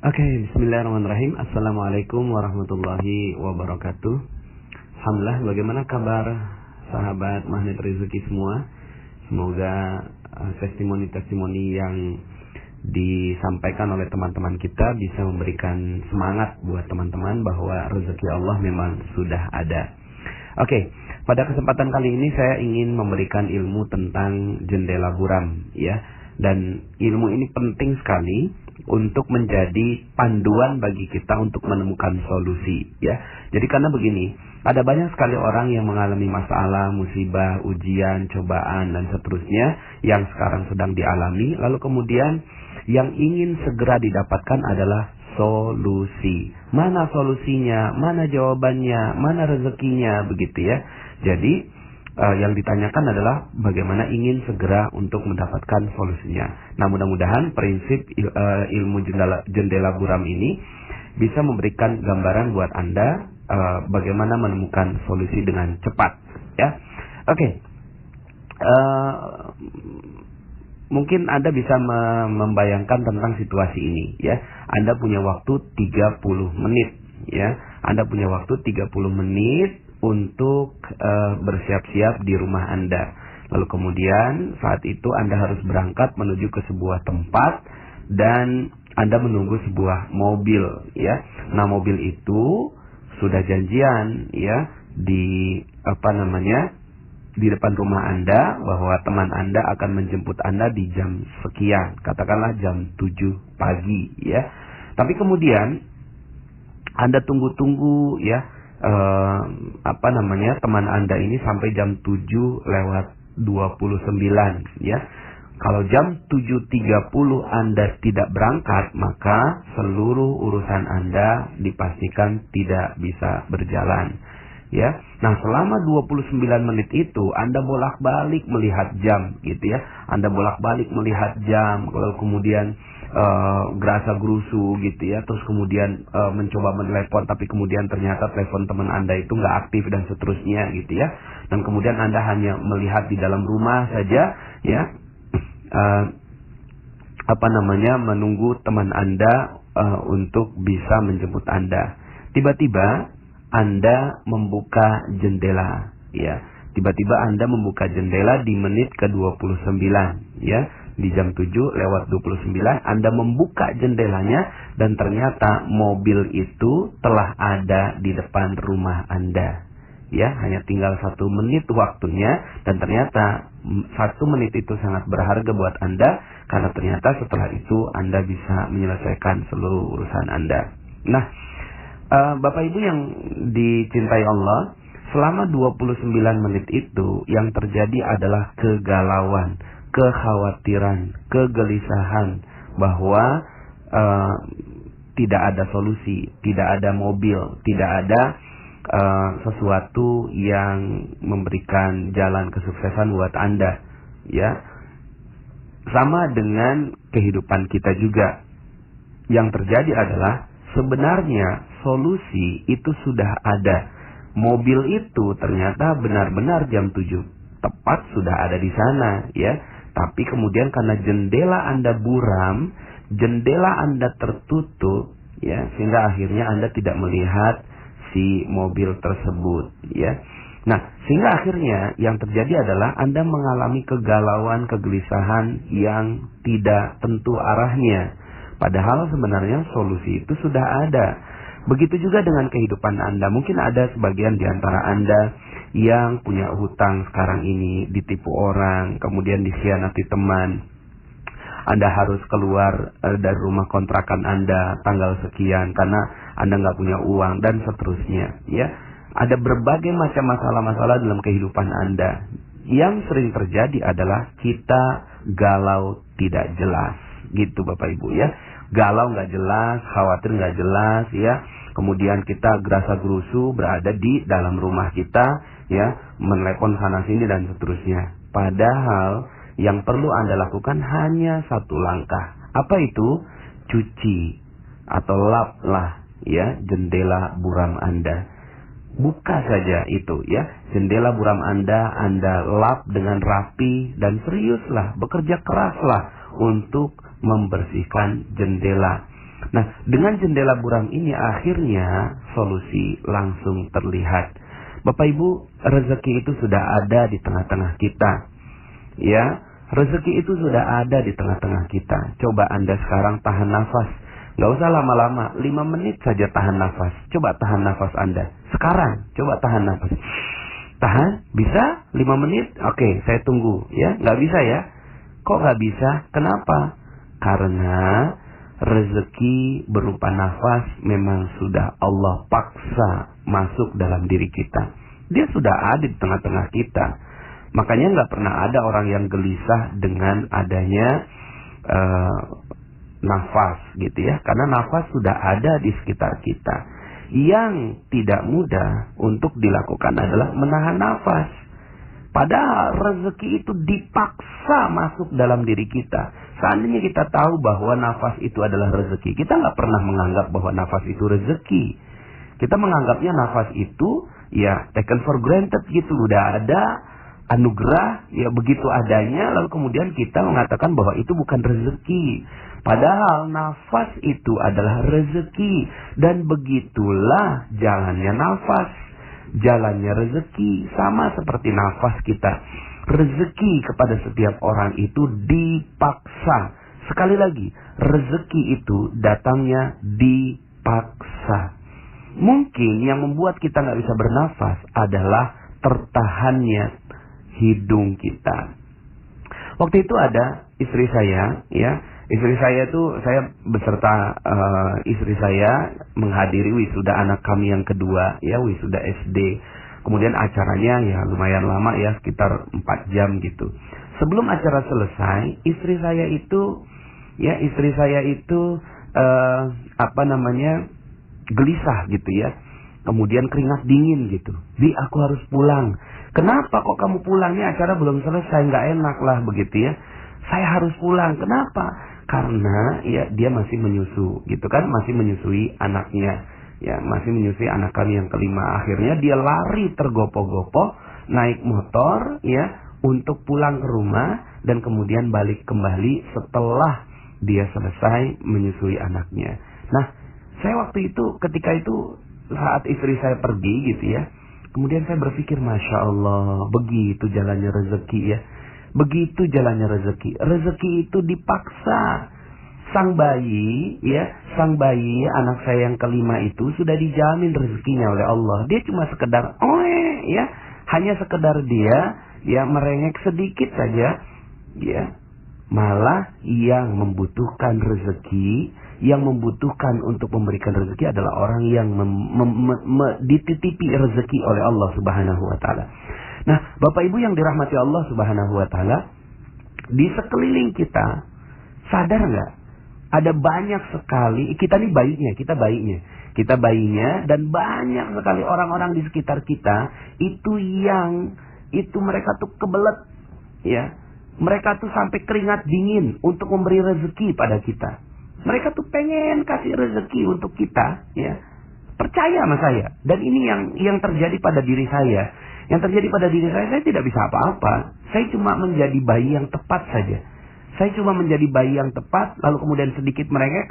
Oke, bismillahirrahmanirrahim. Assalamualaikum warahmatullahi wabarakatuh. Alhamdulillah, bagaimana kabar sahabat Magnet Rezeki semua? Semoga testimoni-testimoni yang disampaikan oleh teman-teman kita bisa memberikan semangat buat teman-teman bahwa rezeki Allah memang sudah ada. Oke, pada kesempatan kali ini saya ingin memberikan ilmu tentang jendela buram, ya. Dan ilmu ini penting sekali untuk menjadi panduan bagi kita untuk menemukan solusi, ya. Jadi karena begini, ada banyak sekali orang yang mengalami masalah, musibah, ujian, cobaan dan seterusnya yang sekarang sedang dialami, lalu kemudian yang ingin segera didapatkan adalah solusi. Mana solusinya, mana jawabannya, mana rezekinya, begitu ya. Jadi yang ditanyakan adalah bagaimana ingin segera untuk mendapatkan solusinya. Nah, mudah-mudahan prinsip ilmu jendela buram ini bisa memberikan gambaran buat Anda bagaimana menemukan solusi dengan cepat, ya. Oke. Mungkin Anda bisa membayangkan tentang situasi ini, ya. Anda punya waktu 30 menit, ya. Anda punya waktu 30 menit untuk bersiap-siap di rumah Anda. Lalu kemudian saat itu Anda harus berangkat menuju ke sebuah tempat dan Anda menunggu sebuah mobil, ya. Nah, mobil itu sudah janjian, ya, di di depan rumah Anda bahwa teman Anda akan menjemput Anda di jam sekian, katakanlah jam 7 pagi, ya. Tapi kemudian Anda tunggu-tunggu, ya, teman Anda ini sampai jam 7:29, ya. Kalau jam 7:30 Anda tidak berangkat, maka seluruh urusan Anda dipastikan tidak bisa berjalan, ya. Nah, selama 29 menit itu Anda bolak-balik melihat jam, gitu ya. Anda bolak-balik melihat jam, kalau kemudian gerasa gerusu, gitu ya. Terus kemudian mencoba menelepon, tapi kemudian ternyata telepon teman Anda itu nggak aktif dan seterusnya, gitu ya. Dan kemudian Anda hanya melihat di dalam rumah saja, ya. Menunggu teman Anda untuk bisa menjemput Anda. Tiba-tiba Anda membuka jendela, ya. Tiba-tiba Anda membuka jendela di menit ke-29, ya. Di jam 7:29 Anda membuka jendelanya dan ternyata mobil itu telah ada di depan rumah Anda. Ya, hanya tinggal 1 menit waktunya dan ternyata 1 menit itu sangat berharga buat Anda karena ternyata setelah itu Anda bisa menyelesaikan seluruh urusan Anda. Nah, Bapak Ibu yang dicintai Allah, selama 29 menit itu yang terjadi adalah kegalauan, kekhawatiran, kegelisahan bahwa tidak ada solusi, tidak ada mobil, tidak ada sesuatu yang memberikan jalan kesuksesan buat Anda, ya. Sama dengan kehidupan kita juga. Yang terjadi adalah sebenarnya solusi itu sudah ada. Mobil itu ternyata benar-benar jam 7 tepat sudah ada di sana, ya. Tapi kemudian karena jendela Anda buram, jendela Anda tertutup, ya, sehingga akhirnya Anda tidak melihat si mobil tersebut, ya. Nah, sehingga akhirnya yang terjadi adalah Anda mengalami kegalauan, kegelisahan yang tidak tentu arahnya. Padahal sebenarnya solusi itu sudah ada. Begitu juga dengan kehidupan Anda. Mungkin ada sebagian di antara Anda yang punya hutang sekarang ini, ditipu orang, kemudian dikhianati teman. Anda harus keluar dari rumah kontrakan Anda tanggal sekian karena Anda nggak punya uang dan seterusnya, ya. Ada berbagai macam masalah-masalah dalam kehidupan Anda. Yang sering terjadi adalah kita galau tidak jelas, gitu Bapak Ibu, ya. Galau nggak jelas, khawatir nggak jelas, ya. Kemudian kita gerasa gerusu berada di dalam rumah kita, ya, menelepon sana sini dan seterusnya. Padahal yang perlu Anda lakukan hanya 1 langkah. Apa itu? Cuci atau laplah, ya, jendela buram Anda. Buka saja itu, ya, jendela buram Anda lap dengan rapi dan seriuslah, bekerja keraslah untuk membersihkan jendela. Nah, dengan jendela buram ini akhirnya solusi langsung terlihat. Bapak Ibu, rezeki itu sudah ada di tengah-tengah kita. Ya, rezeki itu sudah ada di tengah-tengah kita. Coba Anda sekarang tahan nafas. Gak usah lama-lama, 5 menit saja tahan nafas. Coba tahan nafas Anda. Sekarang, coba tahan nafas. Tahan? Bisa? 5 menit? Oke, saya tunggu. Ya, gak bisa ya? Kok gak bisa? Kenapa? Karena rezeki berupa nafas memang sudah Allah paksa masuk dalam diri kita. Dia sudah ada di tengah-tengah kita. Makanya nggak pernah ada orang yang gelisah dengan adanya nafas gitu ya. Karena nafas sudah ada di sekitar kita. Yang tidak mudah untuk dilakukan adalah menahan nafas. Padahal rezeki itu dipaksa masuk dalam diri kita. Seandainya kita tahu bahwa nafas itu adalah rezeki, kita nggak pernah menganggap bahwa nafas itu rezeki. Kita menganggapnya nafas itu ya taken for granted gitu, udah ada anugerah ya begitu adanya, lalu kemudian kita mengatakan bahwa itu bukan rezeki. Padahal nafas itu adalah rezeki, dan begitulah jalannya nafas, jalannya rezeki sama seperti nafas kita. Rezeki kepada setiap orang itu dipaksa. Sekali lagi, rezeki itu datangnya dipaksa. Mungkin yang membuat kita nggak bisa bernafas adalah tertahannya hidung kita. Waktu itu ada istri saya, ya, istri saya tuh saya beserta istri saya menghadiri wisuda anak kami yang kedua, ya, wisuda SD. Kemudian acaranya ya lumayan lama ya, sekitar 4 jam gitu. Sebelum acara selesai, istri saya itu gelisah gitu ya. Kemudian keringat dingin gitu. Bi, aku harus pulang. Kenapa kok kamu pulangnya, acara belum selesai, nggak enak lah begitu ya. Saya harus pulang. Kenapa? Karena ya dia masih menyusu gitu kan, masih menyusui anaknya. Ya, masih menyusui anak kami yang kelima. Akhirnya dia lari tergopoh-gopoh, naik motor ya untuk pulang ke rumah dan kemudian balik kembali setelah dia selesai menyusui anaknya. Nah, saya waktu itu ketika itu saat istri saya pergi gitu ya, kemudian saya berpikir, Masya Allah, begitu jalannya rezeki ya. Begitu jalannya rezeki. Rezeki itu dipaksa. Sang bayi anak saya yang kelima itu sudah dijamin rezekinya oleh Allah. Dia cuma sekedar ya, hanya sekedar dia ya merengek sedikit saja ya. Malah yang membutuhkan rezeki, yang membutuhkan untuk memberikan rezeki adalah orang yang dititipi rezeki oleh Allah Subhanahu wa taala. Nah, Bapak Ibu yang dirahmati Allah Subhanahu wa taala, di sekeliling kita sadar nggak? Ada banyak sekali, kita bayinya, dan banyak sekali orang-orang di sekitar kita itu mereka tuh kebelet, ya, mereka tuh sampai keringat dingin untuk memberi rezeki pada kita. Mereka tuh pengen kasih rezeki untuk kita, ya, percaya sama saya. Dan ini yang terjadi pada diri saya. Yang terjadi pada diri saya tidak bisa apa-apa. Saya cuma menjadi bayi yang tepat saja. Saya cuma menjadi bayi yang tepat, lalu kemudian sedikit merengek,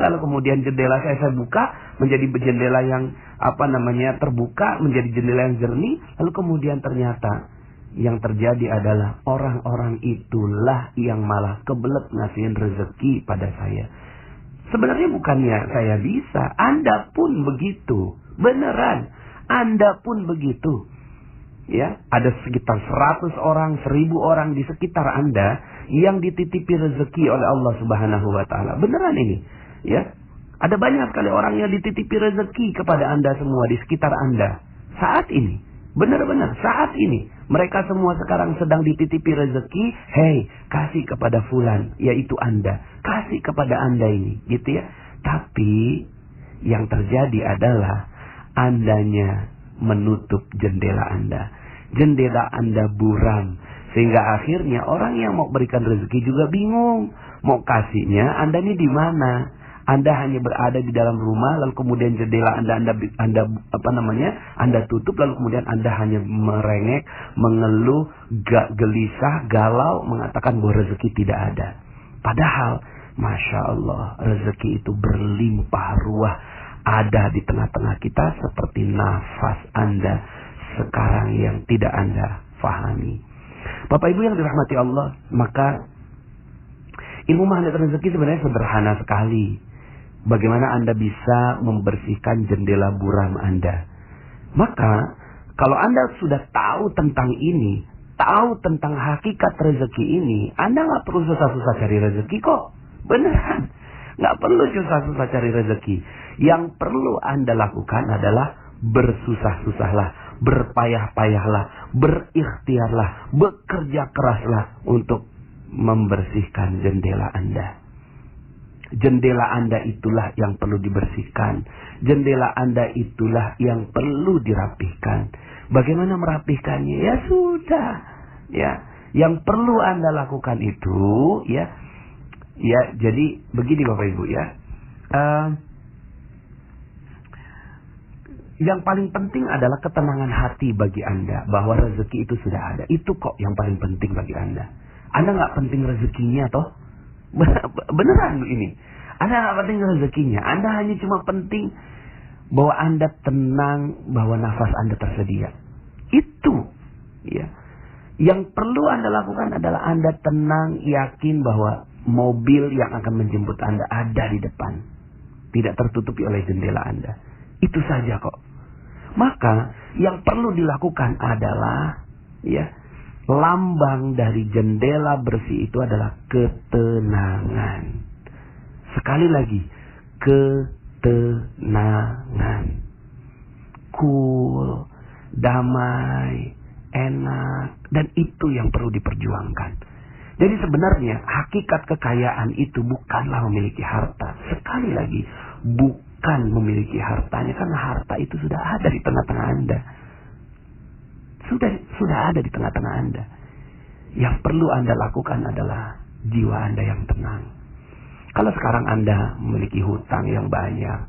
lalu kemudian jendela saya buka, menjadi jendela yang terbuka, menjadi jendela yang jernih, lalu kemudian ternyata yang terjadi adalah orang-orang itulah yang malah kebelet ngasihin rezeki pada saya. Sebenarnya bukannya saya bisa, Anda pun begitu, beneran, Anda pun begitu. Ya, ada sekitar 100 orang, 1000 orang di sekitar Anda yang dititipi rezeki oleh Allah Subhanahu wa taala. Beneran ini, ya. Ada banyak sekali orang yang dititipi rezeki kepada Anda semua di sekitar Anda. Saat ini, benar-benar saat ini, mereka semua sekarang sedang dititipi rezeki. Hei, kasih kepada fulan, yaitu Anda. Kasih kepada Anda ini, gitu ya. Tapi yang terjadi adalah Andanya menutup jendela Anda. Jendela Anda buram. Sehingga akhirnya orang yang mau berikan rezeki juga bingung. Mau kasihnya Anda ini di mana? Anda hanya berada di dalam rumah, lalu kemudian jendela Anda tutup, lalu kemudian Anda hanya merengek, mengeluh, gelisah, galau, mengatakan bahwa rezeki tidak ada. Padahal Masya Allah, rezeki itu berlimpah ruah ada di tengah-tengah kita seperti nafas Anda sekarang yang tidak Anda fahami. Bapak Ibu yang dirahmati Allah, maka ilmu magnet rezeki sebenarnya sederhana sekali. Bagaimana Anda bisa membersihkan jendela buram Anda. Maka kalau Anda sudah tahu tentang ini, tahu tentang hakikat rezeki ini, Anda nggak perlu susah-susah cari rezeki kok. Beneran, nggak perlu susah-susah cari rezeki. Yang perlu Anda lakukan adalah bersusah-susahlah, berpayah-payahlah, berikhtiarlah, bekerja keraslah untuk membersihkan jendela Anda. Jendela Anda itulah yang perlu dibersihkan. Jendela Anda itulah yang perlu dirapihkan. Bagaimana merapihkannya? Ya sudah, ya. Yang perlu Anda lakukan itu, ya. Ya, jadi begini Bapak Ibu ya. Yang paling penting adalah ketenangan hati bagi Anda bahwa rezeki itu sudah ada. Itu kok yang paling penting bagi Anda. Anda nggak penting rezekinya toh? Beneran ini. Anda nggak penting rezekinya. Anda hanya cuma penting bahwa Anda tenang, bahwa nafas Anda tersedia. Itu, ya. Yang perlu Anda lakukan adalah Anda tenang, yakin bahwa mobil yang akan menjemput Anda ada di depan. Tidak tertutupi oleh jendela Anda. Itu saja kok. Maka yang perlu dilakukan adalah, ya, lambang dari jendela bersih itu adalah ketenangan. Sekali lagi, ketenangan. Cool, damai, enak, dan itu yang perlu diperjuangkan. Jadi sebenarnya hakikat kekayaan itu bukanlah memiliki harta. Sekali lagi, bukan memiliki hartanya, karena harta itu sudah ada di tengah-tengah Anda. Sudah ada di tengah-tengah Anda. Yang perlu Anda lakukan adalah jiwa Anda yang tenang. Kalau sekarang Anda memiliki hutang yang banyak,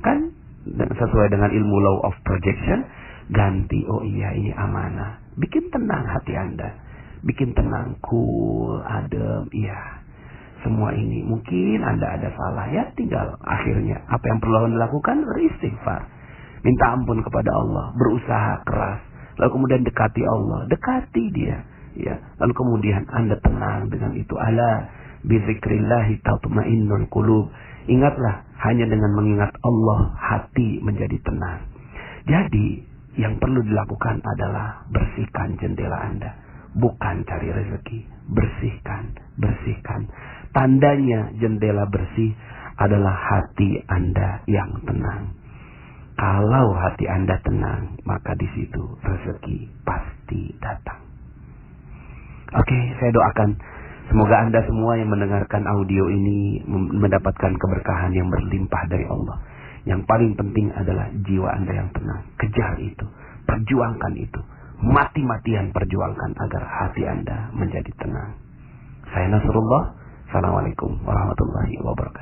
kan sesuai dengan ilmu law of projection, ganti, oh iya ini amanah. Bikin tenang hati Anda. Bikin tenang, cool, adem, iya. Semua ini mungkin Anda ada salah, ya tinggal akhirnya apa yang perlu Anda lakukan? Beristighfar, minta ampun kepada Allah, berusaha keras, lalu kemudian dekati Allah, dekati Dia, ya. Lalu kemudian Anda tenang dengan itu. Ala bizikrillahi tatma'innul qulub. Ingatlah, hanya dengan mengingat Allah hati menjadi tenang. Jadi yang perlu dilakukan adalah bersihkan jendela Anda. Bukan cari rezeki, bersihkan. Tandanya jendela bersih adalah hati Anda yang tenang. Kalau hati Anda tenang, maka di situ rezeki pasti datang. Oke, saya doakan semoga Anda semua yang mendengarkan audio ini mendapatkan keberkahan yang berlimpah dari Allah. Yang paling penting adalah jiwa Anda yang tenang. Kejar itu, perjuangkan itu. Mati-matian perjuangkan agar hati Anda menjadi tenang. Saya Nasrullah. Assalamualaikum warahmatullahi wabarakatuh.